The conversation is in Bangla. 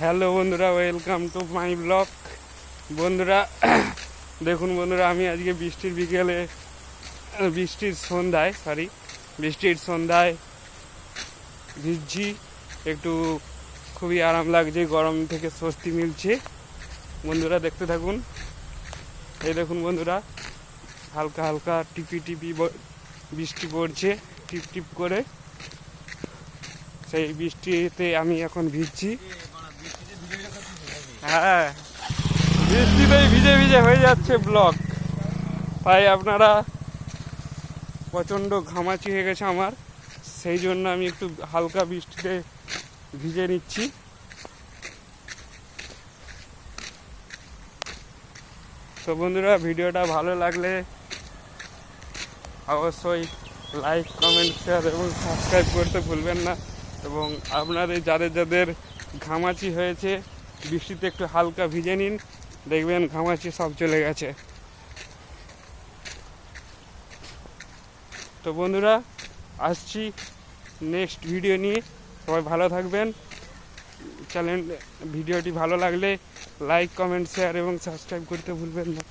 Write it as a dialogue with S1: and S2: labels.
S1: হ্যালো বন্ধুরা, ওয়েলকাম টু মাই ব্লগ। বন্ধুরা দেখুন বন্ধুরা, আমি আজকে বৃষ্টির সন্ধ্যায় ভিজছি। একটু খুবই আরাম লাগছে, গরম থেকে স্বস্তি মিলছে। বন্ধুরা দেখতে থাকুন। এই দেখুন বন্ধুরা, হালকা হালকা টিপি টিপি বৃষ্টি পড়ছে, টিপ টিপ করে। সেই বৃষ্টিতে আমি এখন ভিজছি। হ্যাঁ, বৃষ্টিতেই ভিজে ভিজে হয়ে যাচ্ছে ব্লগ। তাই আপনারা, প্রচণ্ড ঘামাচি হয়ে গেছে আমার, সেই জন্য আমি একটু হালকা বৃষ্টিতে ভিজে নিচ্ছি। তো বন্ধুরা, ভিডিওটা ভালো লাগলে অবশ্যই লাইক, কমেন্ট, শেয়ার এবং সাবস্ক্রাইব করতে ভুলবেন না। এবং আপনাদের যাদের যাদের ঘামাচি হয়েছে, বৃষ্টিতে একটু হালকা ভিজে নিন, দেখবেন ঘামাচি সব চলে গেছে। তো বন্ধুরা, আসছি নেক্সট ভিডিও নিয়ে। সবাই ভালো থাকবেন। ভিডিওটি ভালো লাগলে লাইক, কমেন্ট, শেয়ার এবং সাবস্ক্রাইব করতে ভুলবেন না।